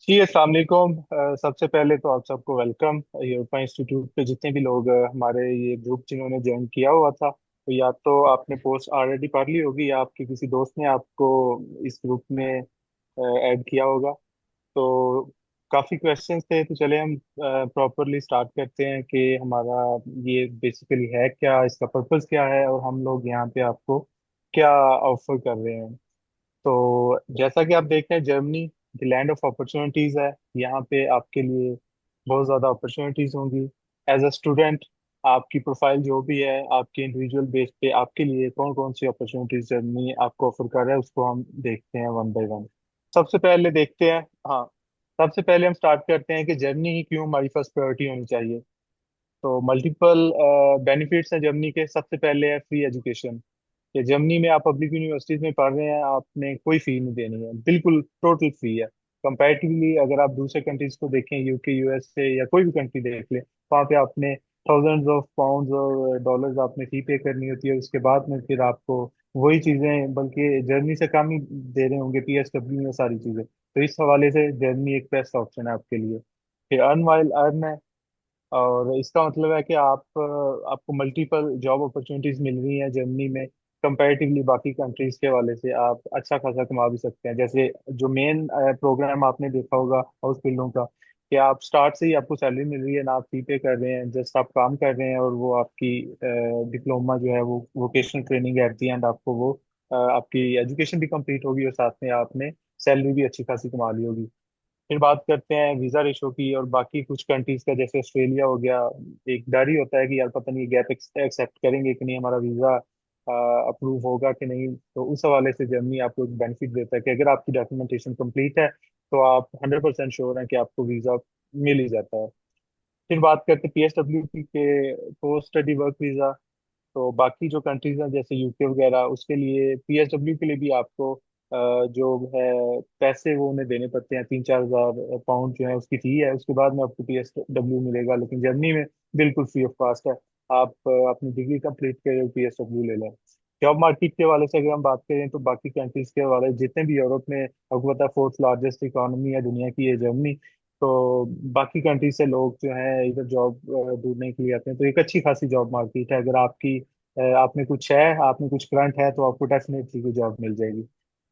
जी अस्सलाम वालेकुम। सबसे पहले तो आप सबको वेलकम यूरोपा इंस्टीट्यूट पे जितने भी लोग हमारे ये ग्रुप जिन्होंने ज्वाइन किया हुआ था, तो या तो आपने पोस्ट ऑलरेडी पढ़ ली होगी या आपके किसी दोस्त ने आपको इस ग्रुप में ऐड किया होगा। तो काफ़ी क्वेश्चंस थे, तो चले हम प्रॉपरली स्टार्ट करते हैं कि हमारा ये बेसिकली है क्या, इसका पर्पस क्या है और हम लोग यहाँ पे आपको क्या ऑफर कर रहे हैं। तो जैसा कि आप देख रहे हैं, Germany the land of opportunities है। यहाँ पे आपके लिए बहुत ज़्यादा अपॉर्चुनिटीज होंगी। एज अ स्टूडेंट आपकी प्रोफाइल जो भी है, आपके इंडिविजुअल बेस पे आपके लिए कौन कौन सी अपॉर्चुनिटीज जर्मनी आपको ऑफर कर रहा है, उसको हम देखते हैं वन बाय वन। सबसे पहले देखते हैं, हाँ, सबसे पहले हम स्टार्ट करते हैं कि जर्मनी ही क्यों हमारी फर्स्ट प्रायोरिटी होनी चाहिए। तो मल्टीपल बेनिफिट्स हैं जर्मनी के। सबसे पहले है फ्री एजुकेशन। कि जर्मनी में आप पब्लिक यूनिवर्सिटीज में पढ़ रहे हैं, आपने कोई फी नहीं देनी है, बिल्कुल टोटल फ्री है। कंपैरेटिवली अगर आप दूसरे कंट्रीज को देखें, यूके, यूएसए या कोई भी कंट्री देख लें, वहाँ पे आपने थाउजेंड्स ऑफ पाउंड्स और डॉलर्स आपने फी पे करनी होती है। उसके बाद में फिर आपको वही चीजें, बल्कि जर्मनी से कम ही दे रहे होंगे, पीएसडब्ल्यू में सारी चीजें। तो इस हवाले से जर्मनी एक बेस्ट ऑप्शन है आपके लिए। फिर अर्न वाइल अर्न है, और इसका मतलब है कि आपको मल्टीपल जॉब अपॉर्चुनिटीज मिल रही हैं जर्मनी में। कंपैरेटिवली बाकी कंट्रीज के वाले से आप अच्छा खासा कमा भी सकते हैं। जैसे जो मेन प्रोग्राम आपने देखा होगा हाउस बिल्डों का, कि आप स्टार्ट से ही आपको सैलरी मिल रही है ना, आप फी पे कर रहे हैं, जस्ट आप काम कर रहे हैं और वो आपकी डिप्लोमा जो है वो vocational training at the and आपको वो आपकी एजुकेशन भी कंप्लीट होगी और साथ में आपने सैलरी भी अच्छी खासी कमा ली होगी। फिर बात करते हैं वीजा रेशो की और बाकी कुछ कंट्रीज का, जैसे ऑस्ट्रेलिया हो गया। एक डर ही होता है कि यार पता नहीं गैप एक्सेप्ट करेंगे कि नहीं, हमारा वीजा अप्रूव होगा कि नहीं। तो उस हवाले से जर्मनी आपको एक बेनिफिट देता है कि अगर आपकी डॉक्यूमेंटेशन कंप्लीट है तो आप 100% श्योर हैं कि आपको वीजा मिल ही जाता है। फिर बात करते हैं पीएसडब्ल्यू की के पोस्ट स्टडी वर्क वीजा। तो बाकी जो कंट्रीज हैं जैसे यूके वगैरह, उसके लिए पीएसडब्ल्यू के लिए भी आपको जो है पैसे वो उन्हें देने पड़ते हैं, 3-4 हज़ार पाउंड जो है उसकी फी है। उसके बाद में आपको पीएसडब्ल्यू मिलेगा, लेकिन जर्मनी में बिल्कुल फ्री ऑफ कॉस्ट है। आप अपनी डिग्री कंप्लीट करें, पीएसडब्ल्यू ले लें। जॉब मार्केट के हवाले से अगर हम बात करें तो बाकी कंट्रीज के हवाले जितने भी यूरोप में, आपको पता है फोर्थ लार्जेस्ट इकोनॉमी है दुनिया की है जर्मनी। तो बाकी कंट्री से लोग जो है इधर जॉब ढूंढने के लिए आते हैं। तो एक अच्छी खासी जॉब मार्केट है। अगर आप में कुछ है, आप में कुछ करंट है, तो आपको डेफिनेटली कोई जॉब मिल जाएगी।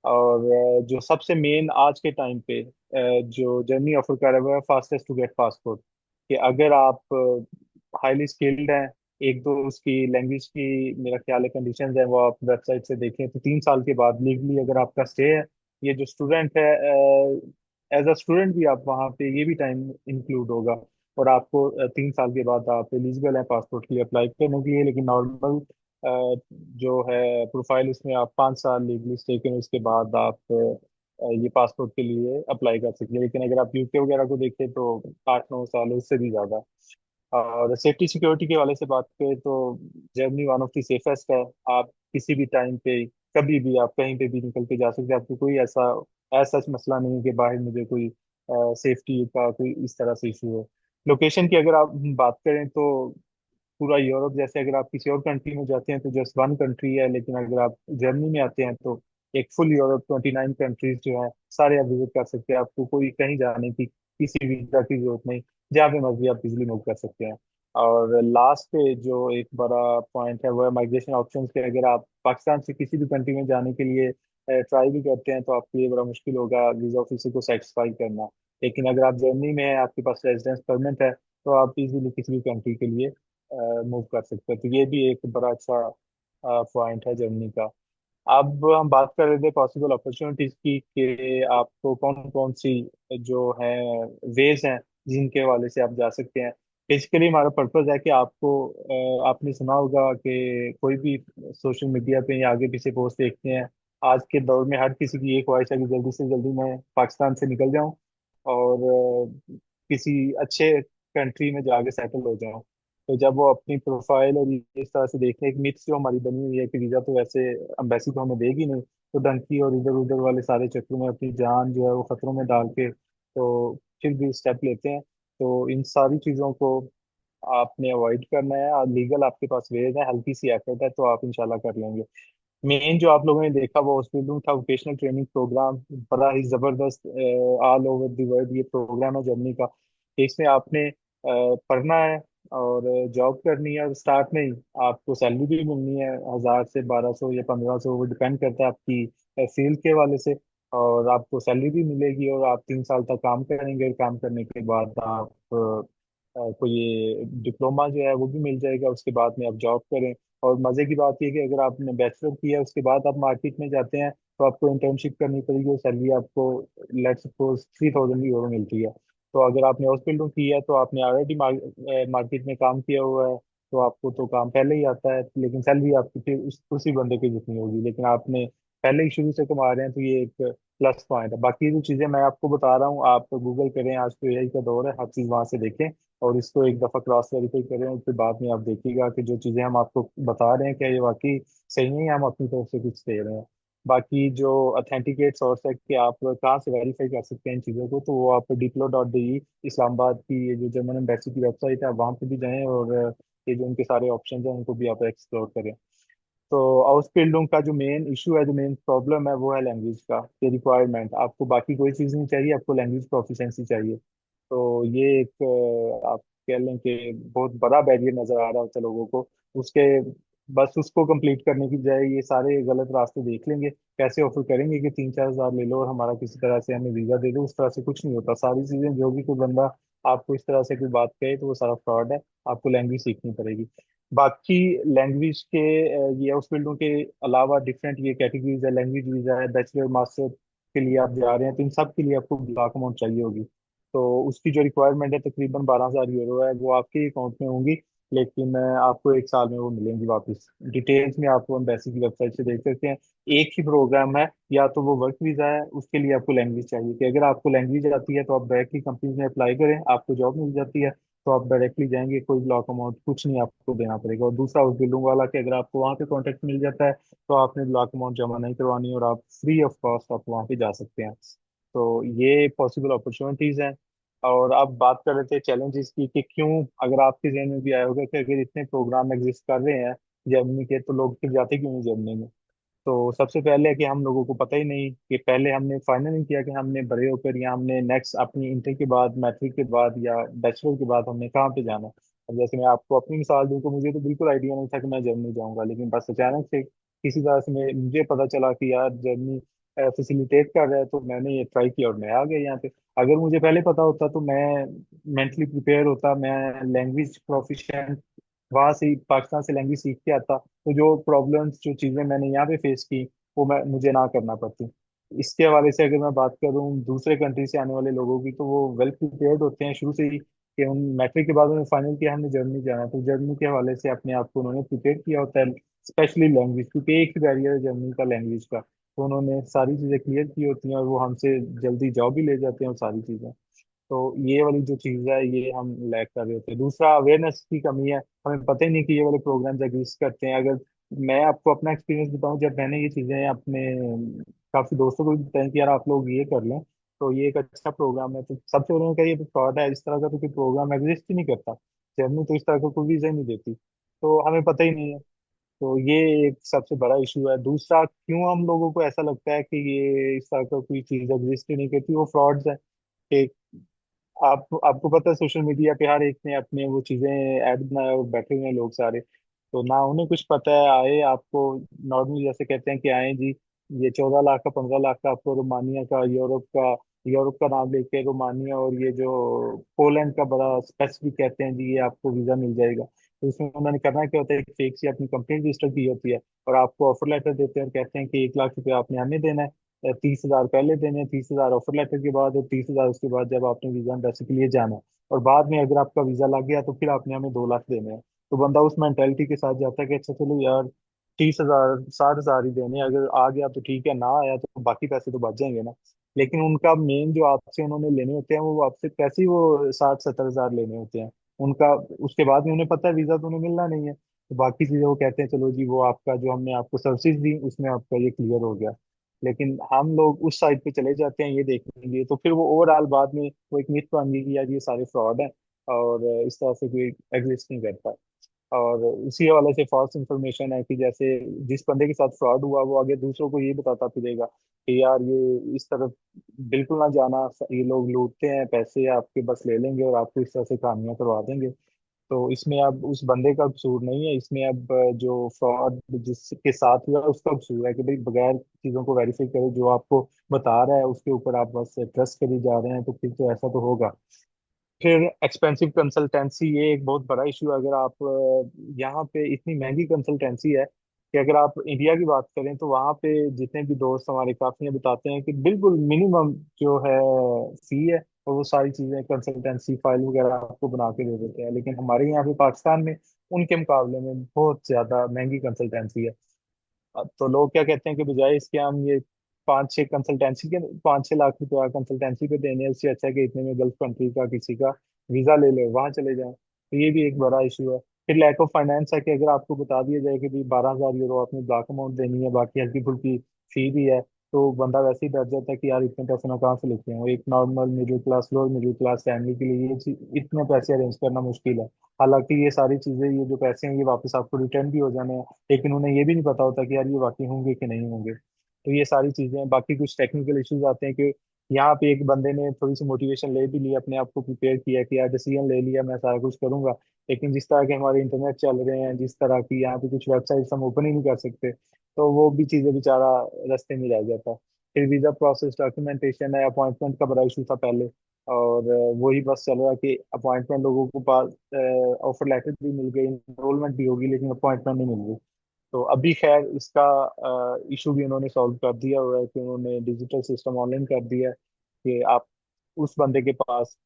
और जो सबसे मेन आज के टाइम पे जो जर्नी ऑफर कर रहा है वो है फास्टेस्ट टू गेट पासपोर्ट। कि अगर आप हाईली स्किल्ड हैं, एक दो उसकी लैंग्वेज की मेरा ख्याल है कंडीशंस है वो आप वेबसाइट से देखें, तो 3 साल के बाद लीगली अगर आपका स्टे है, ये जो स्टूडेंट है, एज अ स्टूडेंट भी आप वहाँ पे ये भी टाइम इंक्लूड होगा। और आपको 3 साल के बाद आप एलिजिबल हैं पासपोर्ट के लिए अप्लाई करने के लिए। लेकिन नॉर्मल जो है प्रोफाइल, उसमें आप 5 साल लीगली स्टे करें, उसके बाद आप ये पासपोर्ट के लिए अप्लाई कर सकते हैं। लेकिन अगर आप यूके वगैरह को देखें तो 8-9 साल, उससे भी ज़्यादा। और सेफ्टी सिक्योरिटी के वाले से बात करें तो Germany one of the safest है। आप किसी भी टाइम पे, कभी भी आप कहीं पे भी निकल के जा सकते हैं। आपको कोई ऐसा ऐसा मसला नहीं है कि बाहर मुझे कोई सेफ्टी का कोई इस तरह से इशू हो। लोकेशन की अगर आप बात करें तो पूरा यूरोप, जैसे अगर आप किसी और कंट्री में जाते हैं तो जस्ट वन कंट्री है, लेकिन अगर आप जर्मनी में आते हैं तो एक फुल यूरोप, 29 कंट्रीज जो है सारे आप विजिट कर सकते हैं। आपको कोई कहीं जाने की किसी वीजा की जरूरत नहीं, जहाँ पे मर्जी आप इजिली मूव कर सकते हैं। और लास्ट पे जो एक बड़ा पॉइंट है वो है माइग्रेशन ऑप्शंस के। अगर आप पाकिस्तान से किसी भी कंट्री में जाने के लिए ट्राई भी करते हैं तो आपके लिए बड़ा मुश्किल होगा वीजा ऑफिसर को सेटिस्फाई करना। लेकिन अगर आप जर्मनी में हैं, आपके पास रेजिडेंस परमिट है, तो आप इजीली किसी भी कंट्री के लिए मूव कर सकते हैं। तो ये भी एक बड़ा अच्छा पॉइंट है जर्मनी का। अब हम बात कर रहे थे पॉसिबल अपॉर्चुनिटीज की कि आपको कौन कौन सी जो है वेज हैं जिनके हवाले से आप जा सकते हैं। बेसिकली हमारा पर्पज है कि आपको आपने सुना होगा कि कोई भी सोशल मीडिया पे या आगे पीछे पोस्ट देखते हैं, आज के दौर में हर किसी की ये ख्वाहिश है कि जल्दी से जल्दी मैं पाकिस्तान से निकल जाऊं और किसी अच्छे कंट्री में जाके सेटल हो जाऊं। तो जब वो अपनी प्रोफाइल और ये इस तरह से देखते हैं, एक मिथ जो हमारी बनी हुई है कि वीजा तो वैसे अम्बेसी तो हमें देगी नहीं, तो डंकी और इधर उधर वाले सारे चक्करों में अपनी जान जो है वो खतरों में डाल के तो फिर भी स्टेप लेते हैं। तो इन सारी चीज़ों को आपने अवॉइड करना है, और लीगल आपके पास वेज है, हल्की सी एफर्ट है, तो आप इंशाल्लाह कर लेंगे। मेन जो आप लोगों ने देखा वो हॉस्पिटल था, वोकेशनल ट्रेनिंग प्रोग्राम। बड़ा ही जबरदस्त ऑल ओवर द वर्ल्ड ये प्रोग्राम है जर्मनी का। इसमें आपने पढ़ना है और जॉब करनी है, और स्टार्ट में ही आपको सैलरी भी मिलनी है 1,000 से 1,200 या 1,500, वो डिपेंड करता है आपकी फील्ड के हवाले से। और आपको सैलरी भी मिलेगी और आप 3 साल तक काम करेंगे, और काम करने के बाद आप को ये डिप्लोमा जो है वो भी मिल जाएगा, उसके बाद में आप जॉब करें। और मजे की बात यह है कि अगर आपने बैचलर किया उसके बाद आप मार्केट में जाते हैं तो आपको इंटर्नशिप करनी पड़ेगी, और सैलरी आपको लेट्स सपोज 3,000 यूरो मिलती है। तो अगर आपने हॉस्पिटल किया है तो आपने ऑलरेडी मार्केट में काम किया हुआ है, तो आपको तो काम पहले ही आता है, लेकिन सैलरी आपकी फिर उसी बंदे की जितनी होगी, लेकिन आपने पहले ही शुरू से कमा रहे हैं, तो ये एक प्लस पॉइंट है। बाकी जो चीजें मैं आपको बता रहा हूँ, आप गूगल करें, आज तो यही का दौर है, हर चीज वहां से देखें और इसको एक दफा क्रॉस वेरीफाई करें, और फिर बाद में आप देखिएगा कि जो चीजें हम आपको बता रहे हैं क्या ये वाकई सही है या हम अपनी तरफ से कुछ दे रहे हैं। बाकी जो अथेंटिकेट सोर्स है कि आप कहाँ से वेरीफाई कर सकते हैं इन चीज़ों को, तो वो आप diplo.de, इस्लामाबाद की ये जो जर्मन एम्बेसी की वेबसाइट है, आप वहाँ पे भी जाएं और ये जो उनके सारे ऑप्शन हैं उनको भी आप एक्सप्लोर करें। तो हाउस बिल्डिंग का जो मेन इशू है, जो मेन प्रॉब्लम है, वो है लैंग्वेज का। ये रिक्वायरमेंट आपको बाकी कोई चीज़ नहीं चाहिए, आपको लैंग्वेज प्रोफिशिएंसी चाहिए। तो ये एक आप कह लें कि बहुत बड़ा बैरियर नजर आ रहा होता है लोगों को। उसके बस उसको कंप्लीट करने की बजाय ये सारे गलत रास्ते देख लेंगे, कैसे ऑफर करेंगे कि 3-4 हज़ार ले लो और हमारा किसी तरह से हमें वीजा दे दो। उस तरह से कुछ नहीं होता, सारी चीजें जो भी कोई बंदा आपको इस तरह से कोई बात कहे तो वो सारा फ्रॉड है। आपको लैंग्वेज सीखनी पड़ेगी। बाकी लैंग्वेज के ये उस फील्डों के अलावा डिफरेंट ये कैटेगरीज है, लैंग्वेज वीजा है, बैचलर मास्टर के लिए आप जा रहे हैं, तो इन सब के लिए आपको ब्लॉक अमाउंट चाहिए होगी। तो उसकी जो रिक्वायरमेंट है तकरीबन 12,000 यूरो है, वो आपके अकाउंट में होंगी, लेकिन आपको 1 साल में वो मिलेंगी वापस। डिटेल्स में आप एम्बेसी की वेबसाइट से देख सकते हैं। एक ही प्रोग्राम है, या तो वो वर्क वीजा है, उसके लिए आपको लैंग्वेज चाहिए कि अगर आपको लैंग्वेज आती है तो आप डायरेक्टली कंपनी में अप्लाई करें, आपको जॉब मिल जाती है। तो आप डायरेक्टली जाएंगे, कोई ब्लॉक अमाउंट कुछ नहीं आपको देना पड़ेगा। और दूसरा उस बिल्डिंग वाला कि अगर आपको वहाँ पे कॉन्टेक्ट मिल जाता है तो आपने ब्लॉक अमाउंट जमा नहीं करवानी, और आप फ्री ऑफ कॉस्ट आप वहाँ पे जा सकते हैं। तो ये पॉसिबल अपॉर्चुनिटीज हैं। और अब बात कर रहे थे चैलेंजेस की कि क्यों, अगर आपके जहन में भी आया होगा कि अगर इतने प्रोग्राम एग्जिस्ट कर रहे हैं जर्मनी के, तो लोग फिर जाते क्यों नहीं जर्मनी में। तो सबसे पहले है कि हम लोगों को पता ही नहीं कि पहले हमने फाइनल नहीं किया कि हमने बड़े होकर या हमने नेक्स्ट अपनी इंटर के बाद, मैट्रिक के बाद या बैचलर के बाद हमने कहाँ पे जाना है। अब जैसे मैं आपको अपनी मिसाल दूं, तो मुझे तो बिल्कुल आइडिया नहीं था कि मैं जर्मनी जाऊंगा, लेकिन बस अचानक से किसी तरह से मुझे पता चला कि यार जर्मनी फैसिलिटेट कर रहा है, तो मैंने ये ट्राई किया और मैं आ गया यहाँ पे। अगर मुझे पहले पता होता तो मैं मेंटली प्रिपेयर होता, मैं लैंग्वेज प्रोफिशिएंट वहां से पाकिस्तान से लैंग्वेज सीख के आता, तो जो प्रॉब्लम्स जो चीजें मैंने यहाँ पे फेस की वो मैं मुझे ना करना पड़ती। इसके हवाले से अगर मैं बात करूँ दूसरे कंट्री से आने वाले लोगों की, तो वो वेल प्रिपेयर्ड होते हैं शुरू से ही कि उन मैट्रिक के बाद उन्होंने फाइनल किया हमने जर्मनी जाना है, तो जर्मनी के हवाले से अपने आप को उन्होंने प्रिपेयर किया होता है। स्पेशली लैंग्वेज, क्योंकि एक ही बैरियर है जर्मनी का, लैंग्वेज का, तो उन्होंने सारी चीजें क्लियर की होती हैं और वो हमसे जल्दी जॉब भी ले जाते हैं और सारी चीजें। तो ये वाली जो चीज़ है ये हम लैक कर रहे होते हैं। दूसरा अवेयरनेस की कमी है, हमें पता ही नहीं कि ये वाले प्रोग्राम्स एग्जिस्ट करते हैं। अगर मैं आपको अपना एक्सपीरियंस बताऊं, जब मैंने ये चीज़ें अपने काफ़ी दोस्तों को भी बताई कि यार आप लोग ये कर लें, तो ये एक अच्छा प्रोग्राम है, तो सबसे पहले उन्होंने कहा ये तो फ्रॉड है, इस तरह का तो कोई प्रोग्राम एग्जिस्ट ही नहीं करता, जर्मनी तो इस तरह का कोई वीज़ा ही नहीं देती। तो हमें पता ही नहीं है। तो ये एक सबसे बड़ा इशू है। दूसरा, क्यों हम लोगों को ऐसा लगता है कि ये इस तरह का कोई चीज़ एग्जिस्ट ही नहीं करती, वो फ्रॉड्स है। कि आपको पता है सोशल मीडिया पे हर एक ने अपने वो चीजें ऐड बनाए और बैठे हुए हैं लोग सारे, तो ना उन्हें कुछ पता है। आए आपको नॉर्मली जैसे कहते हैं कि आए जी, ये 14 लाख का, 15 लाख का आपको रोमानिया का, यूरोप का नाम लेके रोमानिया, और ये जो पोलैंड का बड़ा स्पेसिफिक कहते हैं जी, ये आपको वीजा मिल जाएगा। तो इसमें उन्होंने करना क्या होता है, एक फेक सी अपनी कंप्लेंट रजिस्टर की होती है, और आपको ऑफर लेटर देते हैं और कहते हैं कि 1 लाख रुपया आपने हमें देना है, 30 हज़ार पहले देने, 30 हज़ार ऑफर लेटर के बाद, और 30 हज़ार उसके बाद जब आपने वीजा एम्बेसी के लिए जाना है। और बाद में अगर आपका वीजा लग गया तो फिर आपने हमें 2 लाख देने हैं। तो बंदा उस मेंटेलिटी के साथ जाता है कि अच्छा चलो यार, 30 हज़ार 60 हज़ार ही देने हैं, अगर आ गया तो ठीक है, ना आया तो बाकी पैसे तो बच जाएंगे ना। लेकिन उनका मेन जो आपसे उन्होंने लेने होते हैं, वो आपसे पैसे ही वो 60-70 हज़ार लेने होते हैं उनका। उसके बाद में उन्हें पता है वीजा तो उन्हें मिलना नहीं है, तो बाकी चीजें वो कहते हैं चलो जी, वो आपका जो हमने आपको सर्विसेज दी उसमें आपका ये क्लियर हो गया। लेकिन हम लोग उस साइड पे चले जाते हैं ये देखने के लिए, तो फिर वो ओवरऑल बाद में वो एक मिथ बन गई कि यार ये सारे फ्रॉड हैं और इस तरह से कोई एग्जिस्ट नहीं करता। और उसी हवाले से फॉल्स इंफॉर्मेशन है कि जैसे जिस बंदे के साथ फ्रॉड हुआ वो आगे दूसरों को ये बताता फिरेगा कि यार ये इस तरफ बिल्कुल ना जाना, ये लोग लूटते हैं पैसे आपके, बस ले लेंगे और आपको इस तरह से कहानियां करवा देंगे। तो इसमें अब उस बंदे का कसूर नहीं है, इसमें अब जो फ्रॉड जिसके साथ हुआ है, उसका कसूर है कि भाई बगैर चीजों को वेरीफाई करे जो आपको बता रहा है उसके ऊपर आप बस ट्रस्ट करी जा रहे हैं, तो फिर तो ऐसा तो होगा। फिर एक्सपेंसिव कंसल्टेंसी, ये एक बहुत बड़ा इशू है। अगर आप यहाँ पे इतनी महंगी कंसल्टेंसी है कि अगर आप इंडिया की बात करें तो वहाँ पे जितने भी दोस्त हमारे काफी हैं बताते हैं कि बिल्कुल मिनिमम जो है फी है, और वो सारी चीजें कंसल्टेंसी फाइल वगैरह आपको बना के दे देते हैं। लेकिन हमारे यहाँ पे पाकिस्तान में उनके मुकाबले में बहुत ज्यादा महंगी कंसल्टेंसी है। अब तो लोग क्या कहते हैं कि बजाय इसके हम ये 5-6 लाख रुपया कंसल्टेंसी पे देने, उससे अच्छा है कि इतने में गल्फ कंट्री का किसी का वीजा ले लो, वहां चले जाएं। तो ये भी एक बड़ा इशू है। फिर लैक ऑफ फाइनेंस है कि अगर आपको बता दिया जाए कि भाई 12,000 यूरो आपने ब्लॉक अमाउंट देनी है, बाकी हल्की फुल्की फी भी है, तो बंदा वैसे ही डर जाता है कि यार इतने पैसे मैं कहाँ से लेके आऊँ। एक normal middle class, lower middle class family के लिए इतने पैसे अरेंज करना मुश्किल है। हालांकि ये सारी चीजें, ये जो पैसे हैं ये वापस आपको रिटर्न भी हो जाने हैं, लेकिन उन्हें ये भी नहीं पता होता कि यार ये वाकई होंगे कि नहीं होंगे। तो ये सारी चीजें हैं। बाकी कुछ टेक्निकल इश्यूज आते हैं कि यहाँ पे एक बंदे ने थोड़ी सी मोटिवेशन ले भी ली, अपने आप को प्रिपेयर किया कि यार डिसीजन ले लिया मैं सारा कुछ करूंगा, लेकिन जिस तरह के हमारे इंटरनेट चल रहे हैं, जिस तरह की यहाँ पे कुछ वेबसाइट्स हम ओपन ही नहीं कर सकते, तो वो भी चीजें बेचारा रास्ते में रह जाता है। फिर वीजा प्रोसेस, डॉक्यूमेंटेशन है, अपॉइंटमेंट का बड़ा इशू था पहले, और वही बस चल रहा है कि अपॉइंटमेंट लोगों को पास, ऑफर लेटर भी मिल गई, इनरोलमेंट भी होगी, लेकिन अपॉइंटमेंट नहीं मिल रही। तो अभी खैर इसका इशू भी उन्होंने सॉल्व कर दिया हुआ है कि उन्होंने डिजिटल सिस्टम ऑनलाइन कर दिया है कि आप उस बंदे के पास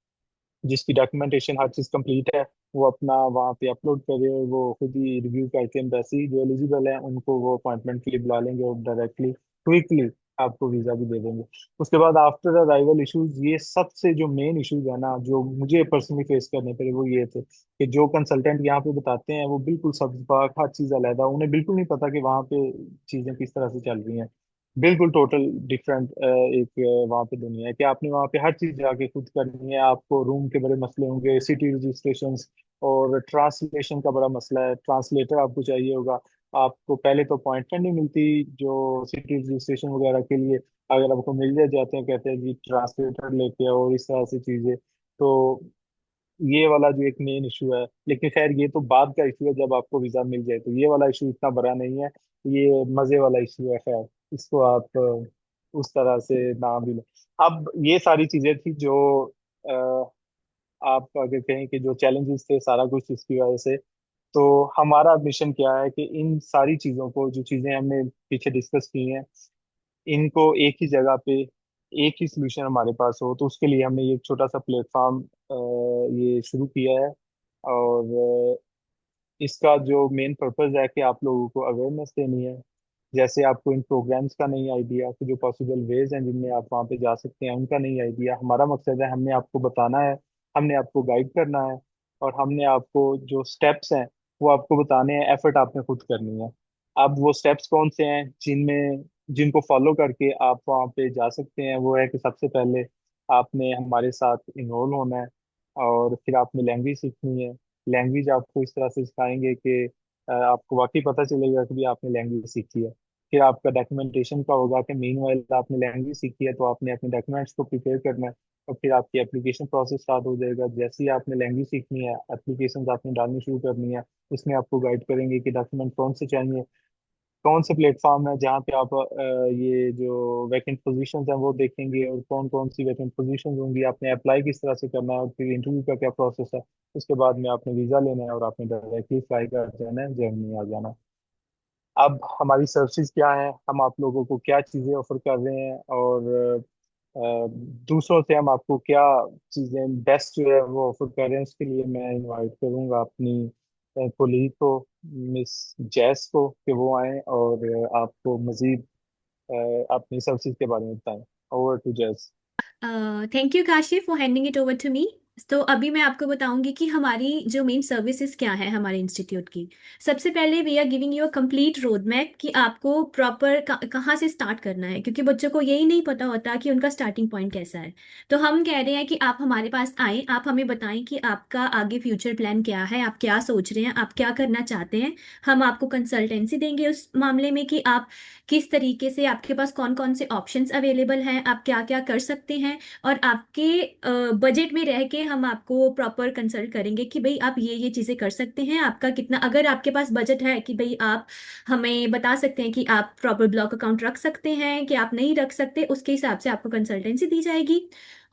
जिसकी डॉक्यूमेंटेशन हर चीज़ कंप्लीट है, वो अपना वहाँ पे अपलोड करे और वो खुद ही रिव्यू करके एम्बेसी जो एलिजिबल है उनको वो अपॉइंटमेंट के लिए बुला लेंगे और डायरेक्टली क्विकली आपको वीज़ा भी दे देंगे। उसके बाद आफ्टर अराइवल इश्यूज, ये सबसे जो मेन इश्यूज है ना जो मुझे पर्सनली फेस करने पड़े, वो ये थे कि जो कंसल्टेंट यहाँ पे बताते हैं वो बिल्कुल सब हर चीज़ अलग है, उन्हें बिल्कुल नहीं पता कि वहाँ पे चीज़ें किस तरह से चल रही हैं। बिल्कुल टोटल डिफरेंट एक वहाँ पे दुनिया है कि आपने वहाँ पे हर चीज जाके खुद करनी है। आपको रूम के बड़े मसले होंगे, सिटी रजिस्ट्रेशन और ट्रांसलेशन का बड़ा मसला है, ट्रांसलेटर आपको चाहिए होगा। आपको पहले तो अपॉइंटमेंट नहीं मिलती जो सिटी रजिस्ट्रेशन वगैरह के लिए, अगर आपको मिल जाते हैं कहते हैं जी ट्रांसलेटर लेके आओ और इस तरह से चीजें। तो ये वाला जो एक मेन इशू है, लेकिन खैर ये तो बाद का इशू है जब आपको वीजा मिल जाए, तो ये वाला इशू इतना बड़ा नहीं है। ये मजे वाला इशू है, खैर इसको आप उस तरह से ना भी लें। अब ये सारी चीजें थी जो आप अगर कहें कि जो चैलेंजेस थे सारा कुछ इसकी वजह से। तो हमारा मिशन क्या है कि इन सारी चीजों को, जो चीजें हमने पीछे डिस्कस की हैं, इनको एक ही जगह पे एक ही सोल्यूशन हमारे पास हो, तो उसके लिए हमने ये एक छोटा सा प्लेटफॉर्म ये शुरू किया है। और इसका जो मेन पर्पस है कि आप लोगों को अवेयरनेस देनी है। जैसे आपको इन प्रोग्राम्स का नहीं आइडिया, कि जो पॉसिबल वेज हैं जिनमें आप वहाँ पे जा सकते हैं उनका नहीं आइडिया, हमारा मकसद है हमने आपको बताना है, हमने आपको गाइड करना है, और हमने आपको जो स्टेप्स हैं वो आपको बताने हैं, एफर्ट आपने खुद करनी है। अब वो स्टेप्स कौन से हैं जिनमें जिनको फॉलो करके आप वहाँ पे जा सकते हैं, वो है कि सबसे पहले आपने हमारे साथ इनरोल होना है, और फिर आपने लैंग्वेज सीखनी है। लैंग्वेज आपको इस तरह से सिखाएंगे कि आपको वाकई पता चलेगा कि भी आपने लैंग्वेज सीखी है। फिर आपका डॉक्यूमेंटेशन का होगा कि मीनवाइल आपने लैंग्वेज सीखी है तो आपने अपने डॉक्यूमेंट्स को प्रिपेयर करना है। और फिर आपकी एप्लीकेशन प्रोसेस स्टार्ट हो जाएगा, जैसे ही आपने लैंग्वेज सीखनी है एप्लीकेशन आपने डालनी शुरू करनी है। उसमें आपको गाइड करेंगे कि डॉक्यूमेंट कौन से चाहिए, कौन से प्लेटफॉर्म है जहाँ पे आप ये जो वैकेंट पोजीशंस हैं वो देखेंगे, और कौन कौन सी वैकेंट पोजीशंस होंगी, आपने अप्लाई किस तरह से करना है, और फिर इंटरव्यू का क्या प्रोसेस है। उसके बाद में आपने वीज़ा लेना है और आपने डायरेक्टली फ्लाई कर जाना है, जर्मनी आ जाना। अब हमारी सर्विसेज क्या है, हम आप लोगों को क्या चीज़ें ऑफर कर रहे हैं, और अ, दूसरों से हम आपको क्या चीज़ें बेस्ट जो है वो ऑफर कर रहे हैं, उसके लिए मैं इनवाइट करूंगा अपनी कोलीग को, मिस जैस को, कि वो आए और आपको मजीद अपनी सर्विसेज के बारे में बताएं। ओवर टू जैस। Thank you, Kashif, for handing it over to me. तो अभी मैं आपको बताऊंगी कि हमारी जो मेन सर्विसेज क्या है हमारे इंस्टीट्यूट की। सबसे पहले we are giving you a complete road map कि आपको प्रॉपर कहाँ से स्टार्ट करना है, क्योंकि बच्चों को यही नहीं पता होता कि उनका स्टार्टिंग पॉइंट कैसा है। तो हम कह रहे हैं कि आप हमारे पास आएं, आप हमें बताएं कि आपका आगे फ्यूचर प्लान क्या है, आप क्या सोच रहे हैं, आप क्या करना चाहते हैं। हम आपको कंसल्टेंसी देंगे उस मामले में कि आप किस तरीके से, आपके पास कौन कौन से ऑप्शंस अवेलेबल हैं, आप क्या क्या कर सकते हैं। और आपके बजट में रह के हम आपको प्रॉपर कंसल्ट करेंगे कि भाई आप ये चीज़ें कर सकते हैं। आपका कितना, अगर आपके पास बजट है कि भाई आप हमें बता सकते हैं कि आप प्रॉपर ब्लॉक अकाउंट रख सकते हैं कि आप नहीं रख सकते, उसके हिसाब से आपको कंसल्टेंसी दी जाएगी।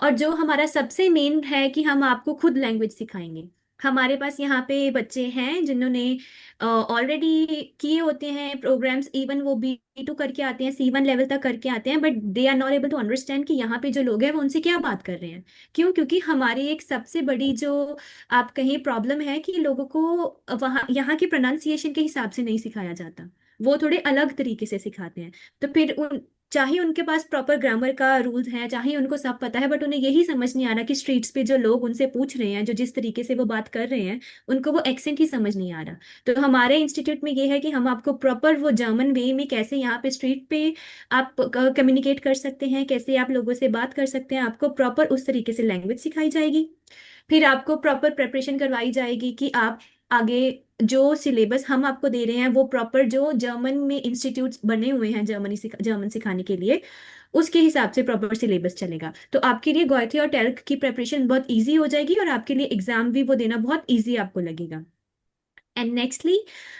और जो हमारा सबसे मेन है कि हम आपको खुद लैंग्वेज सिखाएंगे। हमारे पास यहाँ पे बच्चे हैं जिन्होंने ऑलरेडी किए होते हैं प्रोग्राम्स, इवन वो B2 करके आते हैं, C1 लेवल तक करके आते हैं, but they are not able to understand कि यहाँ पे जो लोग हैं वो उनसे क्या बात कर रहे हैं। क्यों? क्योंकि हमारी एक सबसे बड़ी जो आप कहें प्रॉब्लम है कि लोगों को वहाँ यहाँ की प्रोनाउंसिएशन के हिसाब से नहीं सिखाया जाता, वो थोड़े अलग तरीके से सिखाते हैं। तो फिर उन, चाहे उनके पास प्रॉपर ग्रामर का रूल्स है, चाहे उनको सब पता है, बट उन्हें यही समझ नहीं आ रहा कि स्ट्रीट्स पे जो लोग उनसे पूछ रहे हैं, जो जिस तरीके से वो बात कर रहे हैं, उनको वो एक्सेंट ही समझ नहीं आ रहा। तो हमारे इंस्टीट्यूट में ये है कि हम आपको प्रॉपर वो जर्मन वे में कैसे यहाँ पे स्ट्रीट पे आप कम्युनिकेट कर सकते हैं, कैसे आप लोगों से बात कर सकते हैं, आपको प्रॉपर उस तरीके से लैंग्वेज सिखाई जाएगी। फिर आपको प्रॉपर प्रिपरेशन करवाई जाएगी कि आप आगे जो सिलेबस हम आपको दे रहे हैं वो प्रॉपर जो जर्मन में इंस्टीट्यूट्स बने हुए हैं जर्मन सिखाने के लिए, उसके हिसाब से प्रॉपर सिलेबस चलेगा। तो आपके लिए गौथी और टेल्क की प्रिपरेशन बहुत इजी हो जाएगी और आपके लिए एग्जाम भी वो देना बहुत इजी आपको लगेगा। एंड नेक्स्टली,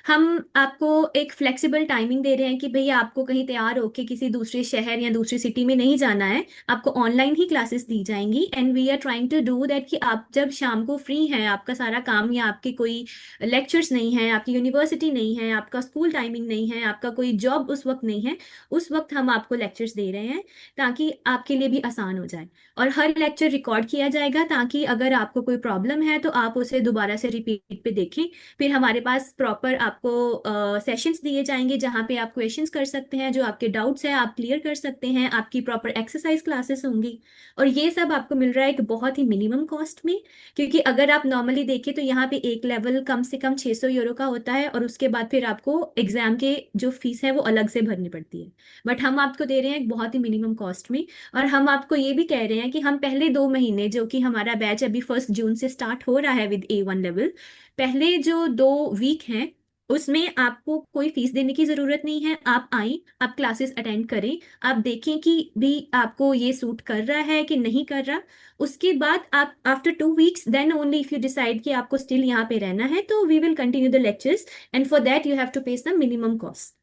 हम आपको एक फ्लेक्सिबल टाइमिंग दे रहे हैं कि भैया आपको कहीं तैयार होके किसी दूसरे शहर या दूसरी सिटी में नहीं जाना है, आपको ऑनलाइन ही क्लासेस दी जाएंगी। And we are trying to do that कि आप जब शाम को फ्री हैं, आपका सारा काम या आपके कोई लेक्चर्स नहीं है, आपकी यूनिवर्सिटी नहीं है, आपका स्कूल टाइमिंग नहीं है, आपका कोई जॉब उस वक्त नहीं है, उस वक्त हम आपको लेक्चर्स दे रहे हैं ताकि आपके लिए भी आसान हो जाए। और हर लेक्चर रिकॉर्ड किया जाएगा ताकि अगर आपको कोई प्रॉब्लम है तो आप उसे दोबारा से रिपीट पे देखें। फिर हमारे पास प्रॉपर आपको सेशंस दिए जाएंगे जहाँ पे आप क्वेश्चंस कर सकते हैं, जो आपके डाउट्स हैं आप क्लियर कर सकते हैं, आपकी प्रॉपर एक्सरसाइज क्लासेस होंगी। और ये सब आपको मिल रहा है एक बहुत ही मिनिमम कॉस्ट में। क्योंकि अगर आप नॉर्मली देखें तो यहाँ पे एक लेवल कम से कम 600 यूरो का होता है और उसके बाद फिर आपको एग्जाम के जो फीस है वो अलग से भरनी पड़ती है। बट हम आपको दे रहे हैं एक बहुत ही मिनिमम कॉस्ट में। और हम आपको ये भी कह रहे हैं कि हम पहले 2 महीने, जो कि हमारा बैच अभी 1 जून से स्टार्ट हो रहा है विद A1 लेवल, पहले जो 2 वीक हैं उसमें आपको कोई फीस देने की जरूरत नहीं है। आप आए, आप क्लासेस अटेंड करें, आप देखें कि भी आपको ये सूट कर रहा है कि नहीं कर रहा। उसके बाद आप after 2 weeks then only if you decide कि आपको स्टिल यहाँ पे रहना है तो we will continue the lectures, and for that you have to pay some minimum cost.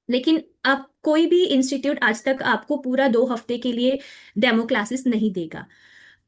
लेकिन अब कोई भी इंस्टीट्यूट आज तक आपको पूरा 2 हफ्ते के लिए डेमो क्लासेस नहीं देगा।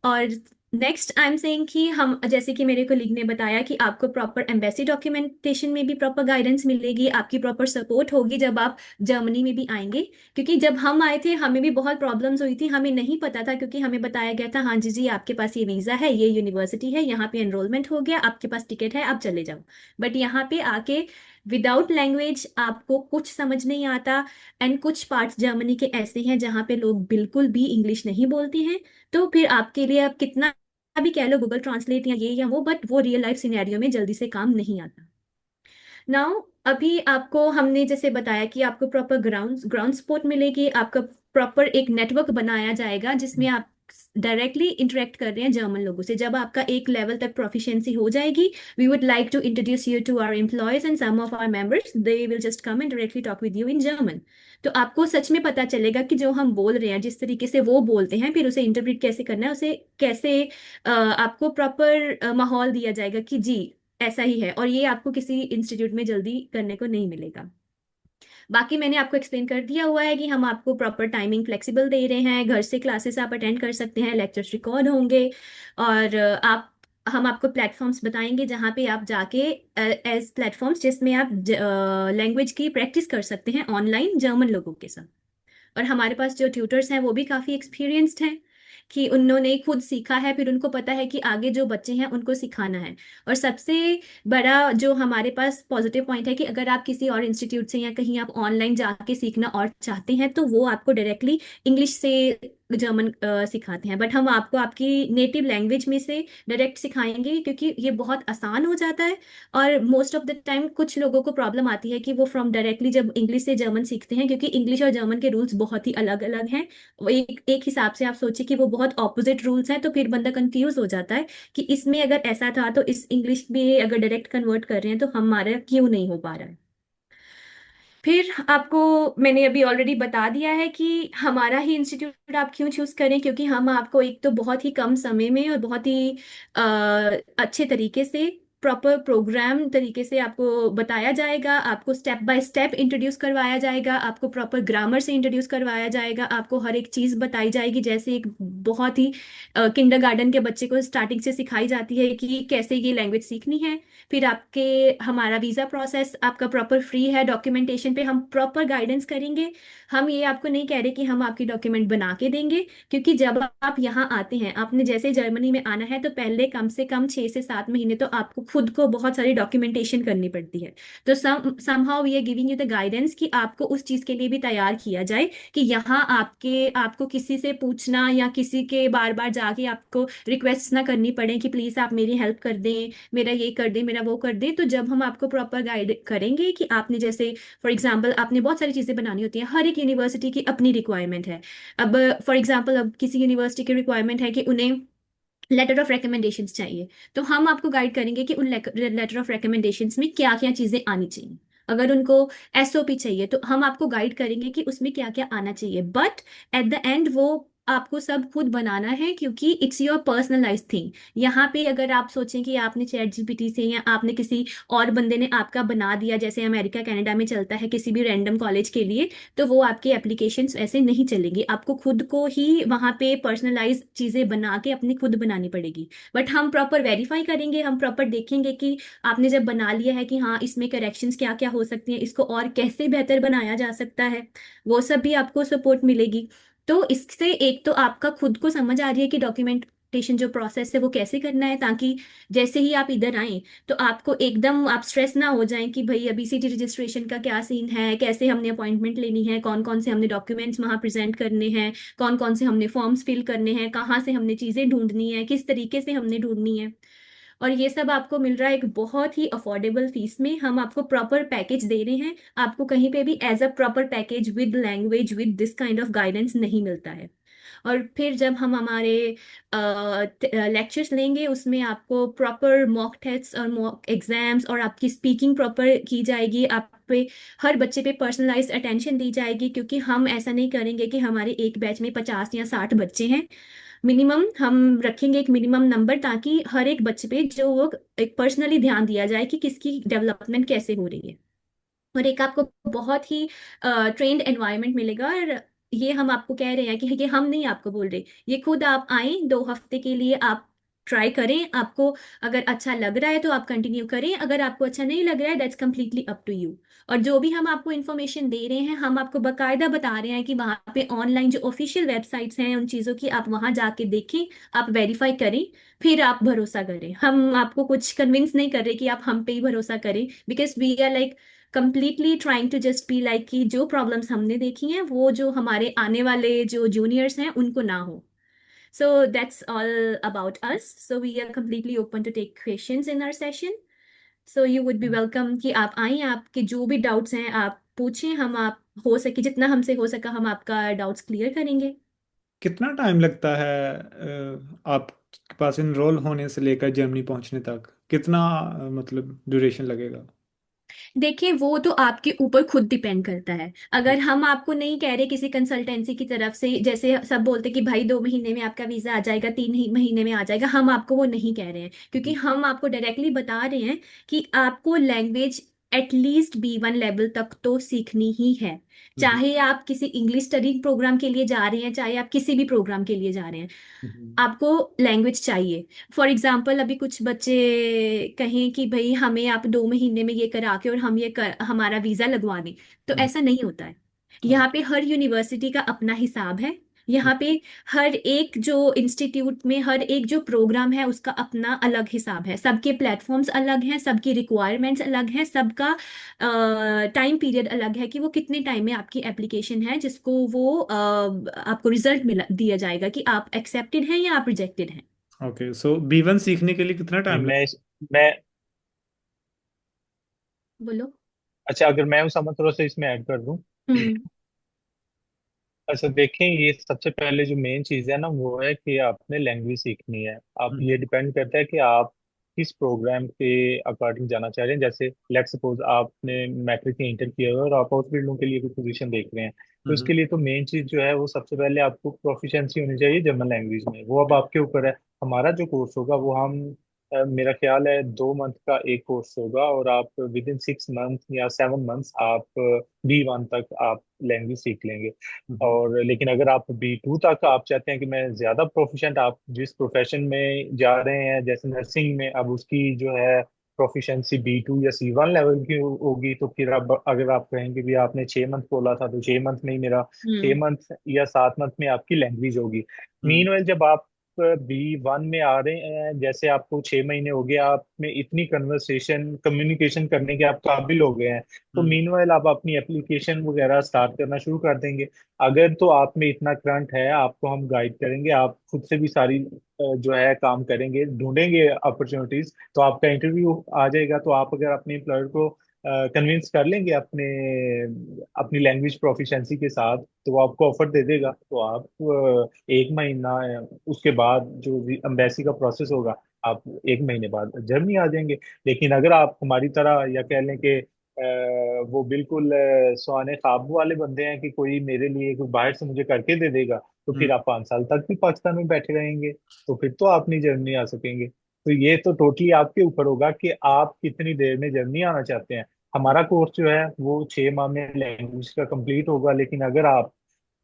और नेक्स्ट आई एम सेइंग कि हम, जैसे कि मेरे कोलीग ने बताया, कि आपको प्रॉपर एम्बेसी डॉक्यूमेंटेशन में भी प्रॉपर गाइडेंस मिलेगी, आपकी प्रॉपर सपोर्ट होगी जब आप जर्मनी में भी आएंगे। क्योंकि जब हम आए थे हमें भी बहुत प्रॉब्लम्स हुई थी, हमें नहीं पता था, क्योंकि हमें बताया गया था हाँ जी जी आपके पास ये वीज़ा है, ये यूनिवर्सिटी है, यहाँ पे एनरोलमेंट हो गया, आपके पास टिकट है, आप चले जाओ। बट यहाँ पे आके विदाउट लैंग्वेज आपको कुछ समझ नहीं आता। एंड कुछ पार्ट्स जर्मनी के ऐसे हैं जहाँ पे लोग बिल्कुल भी इंग्लिश नहीं बोलते हैं। तो फिर आपके लिए आप कितना भी कह लो गूगल ट्रांसलेट या ये या वो, बट वो रियल लाइफ सिनेरियो में जल्दी से काम नहीं आता। नाउ, अभी आपको हमने जैसे बताया कि आपको प्रॉपर ग्राउंड ग्राउंड सपोर्ट मिलेगी, आपका प्रॉपर एक नेटवर्क बनाया जाएगा जिसमें आप डायरेक्टली इंटरेक्ट कर रहे हैं जर्मन लोगों से। जब आपका एक लेवल तक प्रोफिशिएंसी हो जाएगी, we would like to introduce you to our employees and some of our members, they will just come and directly talk with you in German. तो आपको सच में पता चलेगा कि जो हम बोल रहे हैं, जिस तरीके से वो बोलते हैं, फिर उसे इंटरप्रेट कैसे करना है, उसे कैसे आपको प्रॉपर माहौल दिया जाएगा कि जी ऐसा ही है। और ये आपको किसी इंस्टीट्यूट में जल्दी करने को नहीं मिलेगा। बाकी मैंने आपको एक्सप्लेन कर दिया हुआ है कि हम आपको प्रॉपर टाइमिंग फ्लेक्सिबल दे रहे हैं, घर से क्लासेस आप अटेंड कर सकते हैं, लेक्चर्स रिकॉर्ड होंगे। और आप हम आपको प्लेटफॉर्म्स बताएंगे जहाँ पे आप जाके एज प्लेटफॉर्म्स जिसमें आप लैंग्वेज की प्रैक्टिस कर सकते हैं ऑनलाइन जर्मन लोगों के साथ। और हमारे पास जो ट्यूटर्स हैं वो भी काफ़ी एक्सपीरियंस्ड हैं कि उन्होंने खुद सीखा है, फिर उनको पता है कि आगे जो बच्चे हैं उनको सिखाना है। और सबसे बड़ा जो हमारे पास पॉजिटिव पॉइंट है कि अगर आप किसी और इंस्टीट्यूट से या कहीं आप ऑनलाइन जाके सीखना और चाहते हैं तो वो आपको डायरेक्टली इंग्लिश से जर्मन सिखाते हैं, बट हम आपको आपकी नेटिव लैंग्वेज में से डायरेक्ट सिखाएंगे, क्योंकि ये बहुत आसान हो जाता है। और मोस्ट ऑफ द टाइम कुछ लोगों को प्रॉब्लम आती है कि वो फ्रॉम डायरेक्टली जब इंग्लिश से जर्मन सीखते हैं, क्योंकि इंग्लिश और जर्मन के रूल्स बहुत ही अलग अलग हैं। वो एक एक हिसाब से आप सोचिए कि वो बहुत ऑपोजिट रूल्स हैं, तो फिर बंदा कंफ्यूज हो जाता है कि इसमें अगर ऐसा था तो इस इंग्लिश में अगर डायरेक्ट कन्वर्ट कर रहे हैं तो हमारा क्यों नहीं हो पा रहा है। फिर आपको मैंने अभी ऑलरेडी बता दिया है कि हमारा ही इंस्टीट्यूट आप क्यों चूज करें, क्योंकि हम आपको एक तो बहुत ही कम समय में और बहुत ही अ, अच्छे तरीके से प्रॉपर प्रोग्राम तरीके से आपको बताया जाएगा, आपको स्टेप बाय स्टेप इंट्रोड्यूस करवाया जाएगा, आपको प्रॉपर ग्रामर से इंट्रोड्यूस करवाया जाएगा, आपको हर एक चीज़ बताई जाएगी, जैसे एक बहुत ही किंडरगार्टन के बच्चे को स्टार्टिंग से सिखाई जाती है कि कैसे ये लैंग्वेज सीखनी है। फिर आपके हमारा वीज़ा प्रोसेस आपका प्रॉपर फ्री है, डॉक्यूमेंटेशन पे हम प्रॉपर गाइडेंस करेंगे। हम ये आपको नहीं कह रहे कि हम आपकी डॉक्यूमेंट बना के देंगे, क्योंकि जब आप यहाँ आते हैं, आपने जैसे जर्मनी में आना है तो पहले कम से कम 6 से 7 महीने तो आपको खुद को बहुत सारी डॉक्यूमेंटेशन करनी पड़ती है। तो somehow we are giving you the guidance कि आपको उस चीज़ के लिए भी तैयार किया जाए कि यहाँ आपको किसी से पूछना या किसी के बार बार जाके आपको रिक्वेस्ट ना करनी पड़े कि प्लीज़ आप मेरी हेल्प कर दें, मेरा ये कर दे, मेरा वो कर दे। तो जब हम आपको प्रॉपर गाइड करेंगे कि आपने जैसे फॉर एग्जांपल आपने बहुत सारी चीज़ें बनानी होती हैं, हर एक यूनिवर्सिटी की अपनी रिक्वायरमेंट है। अब फॉर एग्जांपल अब किसी यूनिवर्सिटी की रिक्वायरमेंट है कि उन्हें लेटर ऑफ रिकमेंडेशंस चाहिए, तो हम आपको गाइड करेंगे कि उन लेटर ऑफ रिकमेंडेशंस में क्या क्या चीज़ें आनी चाहिए। अगर उनको एसओपी चाहिए तो हम आपको गाइड करेंगे कि उसमें क्या क्या आना चाहिए, बट एट द एंड वो आपको सब खुद बनाना है, क्योंकि इट्स योर पर्सनलाइज थिंग। यहाँ पे अगर आप सोचें कि आपने चैट जीपीटी से या आपने किसी और बंदे ने आपका बना दिया, जैसे अमेरिका कनाडा में चलता है किसी भी रैंडम कॉलेज के लिए, तो वो आपके एप्लीकेशंस ऐसे नहीं चलेंगी। आपको खुद को ही वहाँ पे पर्सनलाइज चीज़ें बना के अपनी खुद बनानी पड़ेगी। बट हम प्रॉपर वेरीफाई करेंगे, हम प्रॉपर देखेंगे कि आपने जब बना लिया है कि हाँ इसमें करेक्शंस क्या क्या हो सकती हैं, इसको और कैसे बेहतर बनाया जा सकता है, वो सब भी आपको सपोर्ट मिलेगी। तो इससे एक तो आपका खुद को समझ आ रही है कि डॉक्यूमेंटेशन जो प्रोसेस है वो कैसे करना है, ताकि जैसे ही आप इधर आए तो आपको एकदम आप स्ट्रेस ना हो जाएं कि भाई अभी सिटी रजिस्ट्रेशन का क्या सीन है, कैसे हमने अपॉइंटमेंट लेनी है, कौन कौन से हमने डॉक्यूमेंट्स वहाँ प्रेजेंट करने हैं, कौन कौन से हमने फॉर्म्स फिल करने हैं, कहाँ से हमने चीज़ें ढूंढनी है, किस तरीके से हमने ढूंढनी है। और ये सब आपको मिल रहा है एक बहुत ही अफोर्डेबल फीस में। हम आपको प्रॉपर पैकेज दे रहे हैं, आपको कहीं पे भी as a proper package with language with this kind of guidance नहीं मिलता है। और फिर जब हम हमारे लेक्चर्स लेंगे उसमें आपको प्रॉपर मॉक टेस्ट और मॉक एग्जाम्स और आपकी स्पीकिंग प्रॉपर की जाएगी, आप पे हर बच्चे पे पर्सनलाइज्ड अटेंशन दी जाएगी, क्योंकि हम ऐसा नहीं करेंगे कि हमारे एक बैच में 50 या 60 बच्चे हैं। मिनिमम हम रखेंगे एक मिनिमम नंबर, ताकि हर एक बच्चे पे जो वो एक पर्सनली ध्यान दिया जाए कि किसकी डेवलपमेंट कैसे हो रही है। और एक आपको बहुत ही ट्रेंड एनवायरनमेंट मिलेगा। और ये हम आपको कह रहे हैं कि ये हम नहीं आपको बोल रहे, ये खुद आप आए 2 हफ्ते के लिए, आप ट्राई करें, आपको अगर अच्छा लग रहा है तो आप कंटिन्यू करें, अगर आपको अच्छा नहीं लग रहा है that's completely up to you. और जो भी हम आपको इन्फॉर्मेशन दे रहे हैं हम आपको बकायदा बता रहे हैं कि वहाँ पे ऑनलाइन जो ऑफिशियल वेबसाइट्स हैं उन चीज़ों की आप वहाँ जाके देखें, आप वेरीफाई करें, फिर आप भरोसा करें। हम आपको कुछ कन्विंस नहीं कर रहे कि आप हम पे ही भरोसा करें, because we are like completely trying to just be like कि जो प्रॉब्लम्स हमने देखी हैं वो जो हमारे आने वाले जो जूनियर्स हैं उनको ना हो। So that's all about us, so we are completely open to take questions in our session. So you would be welcome कि आप आएं, आपके जो भी डाउट्स हैं आप पूछें, हम आप हो सके जितना हमसे हो सका हम आपका डाउट्स क्लियर करेंगे। कितना टाइम लगता है आपके पास इनरोल होने से लेकर जर्मनी पहुंचने तक? कितना मतलब ड्यूरेशन लगेगा? देखिए वो तो आपके ऊपर खुद डिपेंड करता है। अगर हम आपको नहीं कह रहे किसी कंसल्टेंसी की तरफ से, जैसे सब बोलते कि भाई 2 महीने में आपका वीजा आ जाएगा, 3 ही महीने में आ जाएगा, हम आपको वो नहीं कह रहे हैं, क्योंकि हम आपको डायरेक्टली बता रहे हैं कि आपको लैंग्वेज एटलीस्ट B1 लेवल तक तो सीखनी ही है। हम्म। चाहे आप किसी इंग्लिश स्टडी प्रोग्राम के लिए जा रहे हैं, चाहे आप किसी भी प्रोग्राम के लिए जा रहे हैं, हम्म। आपको लैंग्वेज चाहिए। फॉर एग्जाम्पल अभी कुछ बच्चे कहें कि भाई हमें आप 2 महीने में ये करा के और हम हमारा वीजा लगवा दें, तो हम्म। ऐसा नहीं होता है। हाँ। यहाँ पे हर यूनिवर्सिटी का अपना हिसाब है। यहाँ पे हर एक जो इंस्टीट्यूट में हर एक जो प्रोग्राम है उसका अपना अलग हिसाब है, सबके प्लेटफॉर्म्स अलग हैं, सबकी रिक्वायरमेंट्स अलग हैं, सबका टाइम पीरियड अलग है कि वो कितने टाइम में आपकी एप्लीकेशन है जिसको वो आपको रिजल्ट मिला दिया जाएगा कि आप एक्सेप्टेड हैं या आप रिजेक्टेड हैं। ओके, सो B1 सीखने के लिए कितना नहीं, टाइम मैं बोलो। अच्छा, अगर मैं उस समझ थोड़ा सा इसमें ऐड कर दूं। हम्म। अच्छा देखें, ये सबसे पहले जो मेन चीज़ है ना वो है कि आपने लैंग्वेज सीखनी है। आप लगेगा? ये डिपेंड करता है कि आप किस प्रोग्राम के अकॉर्डिंग जाना चाह रहे हैं। जैसे लेट सपोज आपने मैट्रिक में इंटर किया हुआ है और आप हाउस बिल्डिंग के लिए कोई पोजीशन देख रहे हैं, तो हम्म। इसके लिए तो मेन चीज़ जो है वो सबसे पहले आपको प्रोफिशिएंसी होनी चाहिए जर्मन लैंग्वेज में। वो अब आपके ऊपर है। हमारा जो कोर्स होगा वो हम मेरा ख्याल है 2 मंथ का एक कोर्स होगा, और आप विद इन 6 मंथ या 7 मंथ्स आप B1 तक आप लैंग्वेज सीख लेंगे। हम्म। और लेकिन अगर आप B2 तक आप चाहते हैं कि मैं ज्यादा प्रोफिशिएंट, आप जिस प्रोफेशन में जा रहे हैं जैसे नर्सिंग में, अब उसकी जो है प्रोफिशिएंसी B2 या C1 लेवल की होगी, तो फिर अब अगर आप कहेंगे भी आपने 6 मंथ बोला था, तो 6 मंथ में ही मेरा छह हम्म। मंथ या 7 मंथ में आपकी लैंग्वेज होगी। हम्म। मीनवाइल जब आप B1 में आ रहे हैं, जैसे आपको 6 महीने हो गए, आप में इतनी कन्वर्सेशन कम्युनिकेशन करने के आप काबिल हो गए हैं, तो हम्म। मीनवाइल आप अपनी एप्लीकेशन वगैरह स्टार्ट करना शुरू कर देंगे। अगर तो आप में इतना करंट है, आपको हम गाइड करेंगे, आप खुद से भी सारी जो है काम करेंगे, ढूंढेंगे अपॉर्चुनिटीज, तो आपका इंटरव्यू आ जाएगा। तो आप अगर अपने एम्प्लॉयर को कन्विंस कर लेंगे अपने अपनी लैंग्वेज प्रोफिशिएंसी के साथ, तो वो आपको ऑफर दे देगा। तो आप 1 महीना उसके बाद जो एम्बेसी का प्रोसेस होगा, आप 1 महीने बाद जर्मनी आ जाएंगे। लेकिन अगर आप हमारी तरह या कह लें कि वो बिल्कुल सुहाने ख्वाब वाले बंदे हैं कि कोई मेरे लिए कोई बाहर से मुझे करके दे देगा, तो हम्म। फिर आप 5 साल तक भी पाकिस्तान में बैठे रहेंगे, तो फिर तो आप नहीं जर्मनी आ सकेंगे। तो ये तो टोटली आपके ऊपर होगा कि आप कितनी देर में जर्मनी आना चाहते हैं। हमारा कोर्स जो है वो 6 माह में लैंग्वेज का कंप्लीट होगा, लेकिन अगर आप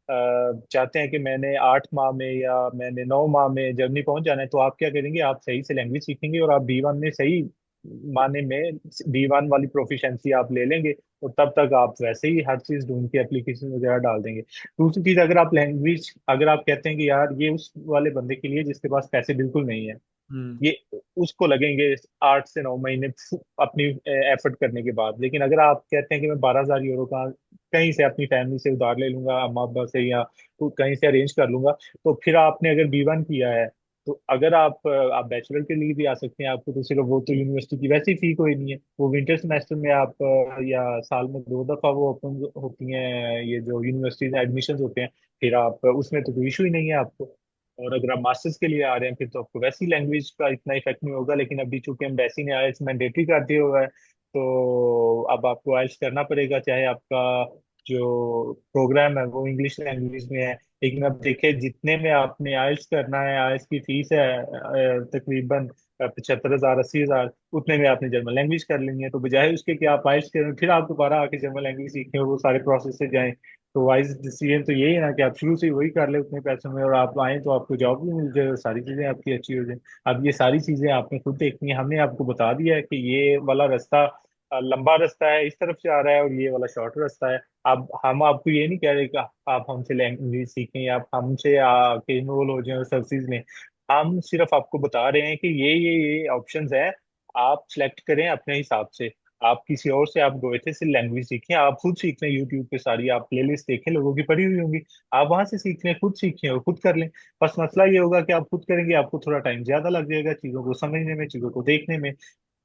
चाहते हैं कि मैंने 8 माह में या मैंने 9 माह में जर्मनी पहुंच जाना है, तो आप क्या करेंगे, आप सही से लैंग्वेज सीखेंगे और आप B1 में सही माने में B1 वाली प्रोफिशिएंसी आप ले लेंगे। और तब तक आप वैसे ही हर चीज ढूंढ के एप्लीकेशन वगैरह डाल देंगे। दूसरी चीज, अगर आप लैंग्वेज अगर आप कहते हैं कि यार ये उस वाले बंदे के लिए जिसके पास पैसे बिल्कुल नहीं है, हम्म। ये उसको लगेंगे 8 से 9 महीने अपनी एफर्ट करने के बाद। लेकिन अगर आप कहते हैं कि मैं 12,000 यूरो का कहीं से अपनी फैमिली से उधार ले लूंगा, अम्मा अब्बा से, या तो कहीं से अरेंज कर लूंगा, तो फिर आपने अगर B1 किया है, तो अगर आप बैचलर के लिए भी आ सकते हैं। आपको तो सिर्फ वो तो यूनिवर्सिटी की वैसे ही फी कोई नहीं है। वो विंटर सेमेस्टर में आप या साल में 2 दफा वो ओपन होती हैं, ये जो यूनिवर्सिटीज एडमिशन होते हैं, फिर आप उसमें तो कोई इशू ही नहीं है आपको। और अगर आप मास्टर्स के लिए आ रहे हैं, फिर तो आपको वैसी लैंग्वेज का इतना इफेक्ट नहीं होगा। लेकिन अभी चूंकि एम्बेसी ने आयल्स मैंडेटरी कर दिया हुआ है, तो अब आपको आयल्स करना पड़ेगा, चाहे आपका जो प्रोग्राम है वो इंग्लिश लैंग्वेज में है। लेकिन अब देखिए, जितने में आपने आयल्स करना है, आयल्स की फीस है तकरीबन 75,000 80,000, उतने में आपने जर्मन लैंग्वेज कर लेनी है। तो बजाय उसके कि आप आयल्स करें फिर आप दोबारा आके जर्मन लैंग्वेज सीखें और वो सारे प्रोसेस से जाएं, तो वाइज डिसीजन तो यही है ना कि आप शुरू से ही वही कर ले उतने पैसों में, और आप आए तो आपको जॉब भी मिल जाए और सारी चीजें आपकी अच्छी हो जाए। अब ये सारी चीजें आपने खुद देखनी है। हमने आपको बता दिया है कि ये वाला रास्ता लंबा रास्ता है, इस तरफ से आ रहा है, और ये वाला शॉर्ट रास्ता है। अब हम आपको ये नहीं कह रहे कि आप हमसे लैंग्वेज सीखें या आप हमसे आके इनरोल हो जाएं और सर्विसेज में। हम सिर्फ आपको बता रहे हैं कि ये ऑप्शंस है, आप सिलेक्ट करें अपने हिसाब से। आप किसी और से आप गए थे सिर्फ लैंग्वेज सीखें, आप खुद सीख लें, यूट्यूब पे सारी आप प्लेलिस्ट देखें, लोगों की पड़ी हुई होंगी, आप वहां से सीख लें, खुद सीखें और खुद कर लें। बस मसला ये होगा कि आप खुद करेंगे, आपको थोड़ा टाइम ज्यादा लग जाएगा चीजों को समझने में, चीजों को देखने में।